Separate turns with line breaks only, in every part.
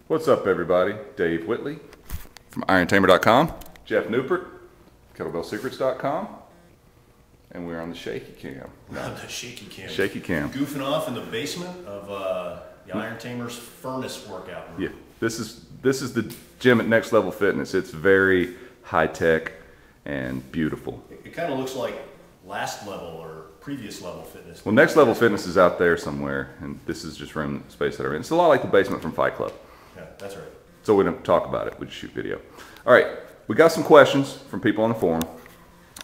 What's up, everybody? Dave Whitley from Tamer.com, Geoff Neupert, kettlebellsecrets.com, and we're on the shaky cam.
No. The shaky cam.
Shaky cam.
Goofing off in the basement of the Iron Tamer's furnace workout room.
Yeah, this is the gym at Next Level Fitness. It's very high tech and beautiful.
It kind of looks like last level or previous level fitness.
Well, Next Level Fitness is out there somewhere, and this is just room space that I'm in. It's a lot like the basement from Fight Club.
Yeah, that's right.
So we don't talk about it, we just shoot video. All right, we got some questions from people on the forum.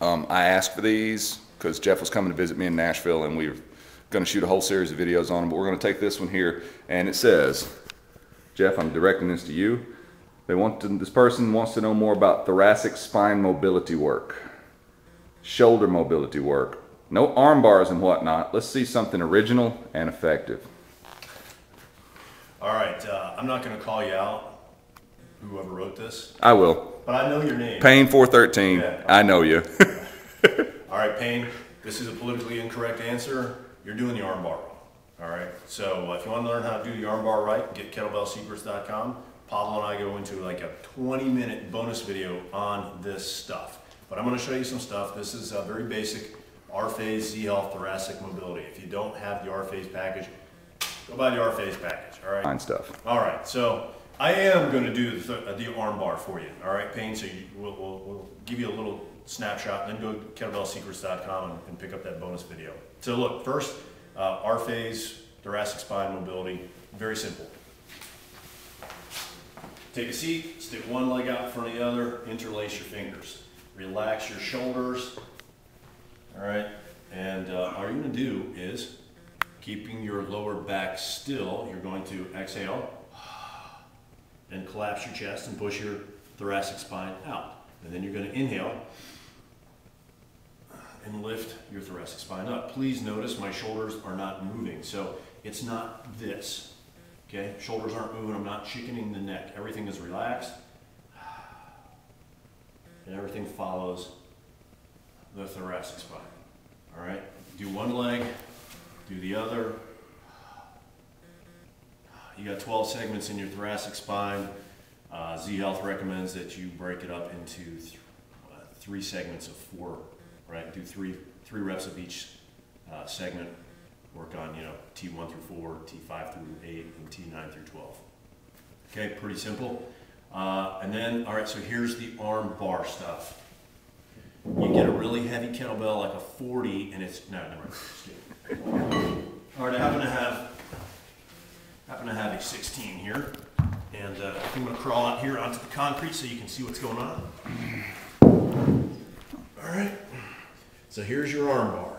I asked for these because Geoff was coming to visit me in Nashville, and we were going to shoot a whole series of videos on them, but we're going to take this one here, and it says, Geoff, I'm directing this to you. This person wants to know more about thoracic spine mobility work, shoulder mobility work, no arm bars and whatnot. Let's see something original and effective.
All right, I'm not going to call you out, whoever wrote this.
I will.
But I know your name.
Payne 413,
Yeah.
I know you.
All right, Payne, this is a politically incorrect answer. You're doing the arm bar wrong. All right, so if you want to learn how to do the arm bar right, get kettlebellsecrets.com. Pablo and I go into like a 20-minute bonus video on this stuff. But I'm going to show you some stuff. This is a very basic R-Phase Z-Health thoracic mobility. If you don't have the R-Phase package, go buy the R-Phase package, all right?
Fine stuff.
All right, so I am going to do the arm bar for you, all right, Payne? So we'll give you a little snapshot, and then go to kettlebellsecrets.com and pick up that bonus video. So look, first, R-Phase thoracic spine mobility, very simple. Take a seat, stick one leg out in front of the other, interlace your fingers. Relax your shoulders, all right? And all you're going to do is, keeping your lower back still, you're going to exhale and collapse your chest and push your thoracic spine out. And then you're going to inhale and lift your thoracic spine up. Please notice my shoulders are not moving, so it's not this. Okay, shoulders aren't moving, I'm not chickening the neck. Everything is relaxed, and everything follows the thoracic spine. All right, do one leg, do the other. You got 12 segments in your thoracic spine. Z-Health recommends that you break it up into three segments of 4, right? Do three reps of each segment. Work on, T1 through 4, T5 through 8, and T9 through 12. Okay, pretty simple. And then, all right, so here's the arm bar stuff. You get a really heavy kettlebell, like a 40, and it's, no, never mind, just kidding. All right, I happen to have a 16 here, and I'm gonna crawl out here onto the concrete so you can see what's going on. All right, so here's your arm bar.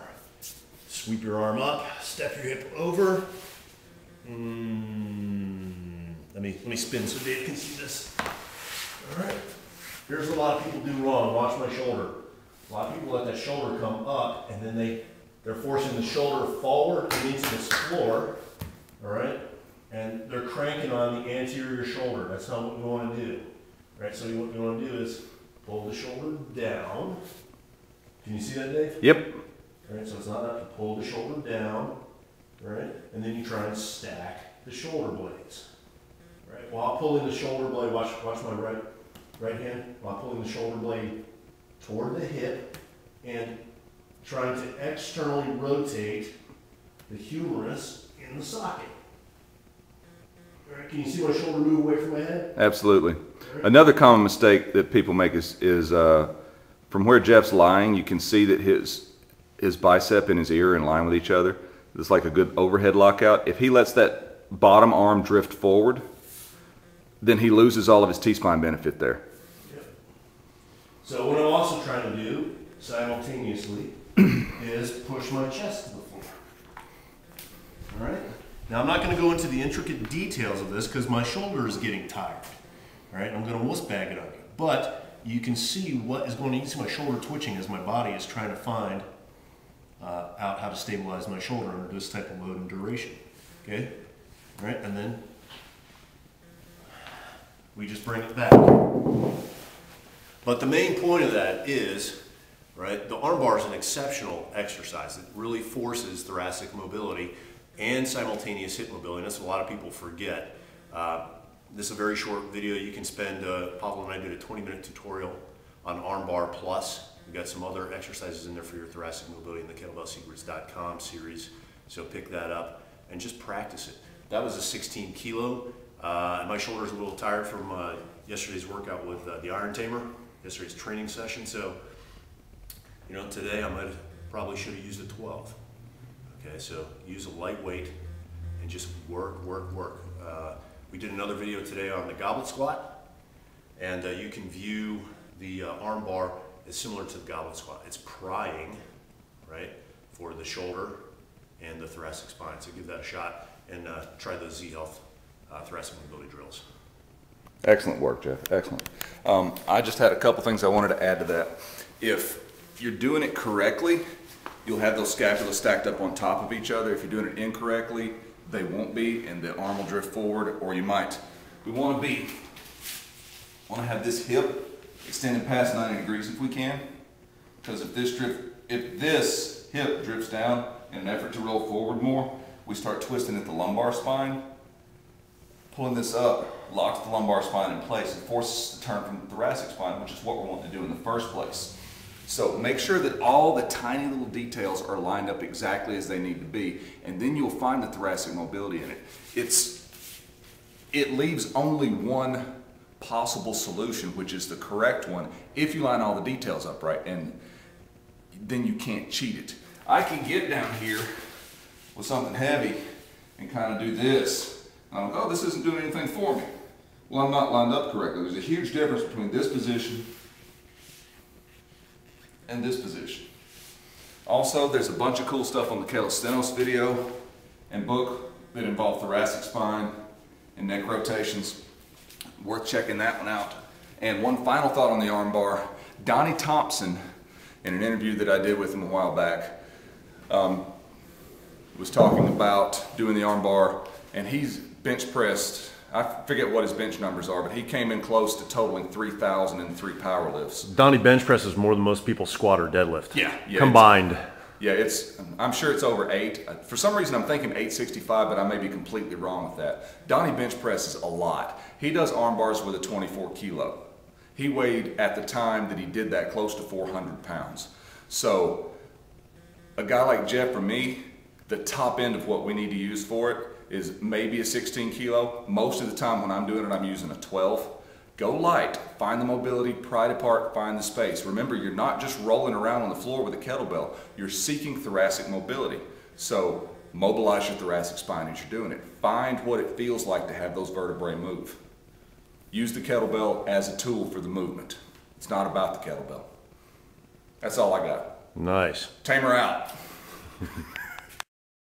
Sweep your arm up, step your hip over. Let me spin so Dave can see this. All right. Here's what a lot of people do wrong. Watch my shoulder. A lot of people let that shoulder come up, and then they're forcing the shoulder forward and into this floor. All right. And they're cranking on the anterior shoulder. That's not what we want to do. All right. So what we want to do is pull the shoulder down. Can you see that, Dave?
Yep.
All right, so it's not enough to pull the shoulder down, right? And then you try and stack the shoulder blades. Right? While pulling the shoulder blade, watch my right hand, while pulling the shoulder blade toward the hip and trying to externally rotate the humerus in the socket. All right, can you see my shoulder move away from my head?
Absolutely. Right. Another common mistake that people make is from where Geoff's lying, you can see that his bicep and his ear are in line with each other. It's like a good overhead lockout. If he lets that bottom arm drift forward, then he loses all of his T-spine benefit there.
Yep. So what I'm also trying to do simultaneously is push my chest to the floor. All right. Now I'm not going to go into the intricate details of this because my shoulder is getting tired. All right. I'm going to wuss bag it on you, but you can see what is going on. You can see my shoulder twitching as my body is trying to find out how to stabilize my shoulder under this type of load and duration. Okay? All right, and then we just bring it back. But the main point of that is, right, the arm bar is an exceptional exercise. It really forces thoracic mobility and simultaneous hip mobility. And that's what a lot of people forget. This is a very short video. You can spend, Pablo and I did a 20-minute tutorial on armbar plus. We've got some other exercises in there for your thoracic mobility in the kettlebellsecrets.com series. So pick that up and just practice it. That was a 16 kilo. And my shoulder's a little tired from yesterday's workout with the Iron Tamer, yesterday's training session. So, you know, today I probably should have used a 12. Okay, so use a lightweight and just work, work, work. We did another video today on the goblet squat, and you can view the arm bar as similar to the goblet squat. It's prying, right, for the shoulder and the thoracic spine. So give that a shot and try those Z Health thoracic mobility drills.
Excellent work, Jeff. Excellent. I just had a couple things I wanted to add to that. If you're doing it correctly, you'll have those scapulas stacked up on top of each other. If you're doing it incorrectly, they won't be, and the arm will drift forward, or you might. We want to have this hip extended past 90 degrees if we can, because if this hip drifts down in an effort to roll forward more, we start twisting at the lumbar spine. Pulling this up locks the lumbar spine in place and forces us to turn from the thoracic spine, which is what we're wanting to do in the first place. So make sure that all the tiny little details are lined up exactly as they need to be, and then you'll find the thoracic mobility in it. It leaves only one possible solution, which is the correct one, if you line all the details up right, and then you can't cheat it. I can get down here with something heavy and kind of do this. And I'm like, oh, this isn't doing anything for me. Well, I'm not lined up correctly. There's a huge difference between this position and this position. Also, there's a bunch of cool stuff on the calisthenics video and book that involve thoracic spine and neck rotations. Worth checking that one out. And one final thought on the arm bar. Donnie Thompson, in an interview that I did with him a while back, was talking about doing the arm bar, and he's bench pressed, I forget what his bench numbers are, but he came in close to totaling 3,000 in 3 power lifts.
Donnie bench presses more than most people squat or deadlift.
Yeah,
combined.
I'm sure it's over 8. For some reason I'm thinking 865, but I may be completely wrong with that. Donnie bench presses a lot. He does arm bars with a 24 kilo. He weighed, at the time that he did that, close to 400 pounds. So a guy like Jeff or me, the top end of what we need to use for it is maybe a 16 kilo. Most of the time when I'm doing it, I'm using a 12. Go light, find the mobility, pry it apart, find the space. Remember, you're not just rolling around on the floor with a kettlebell, you're seeking thoracic mobility. So mobilize your thoracic spine as you're doing it. Find what it feels like to have those vertebrae move. Use the kettlebell as a tool for the movement. It's not about the kettlebell. That's all I got.
Nice.
Tamer out.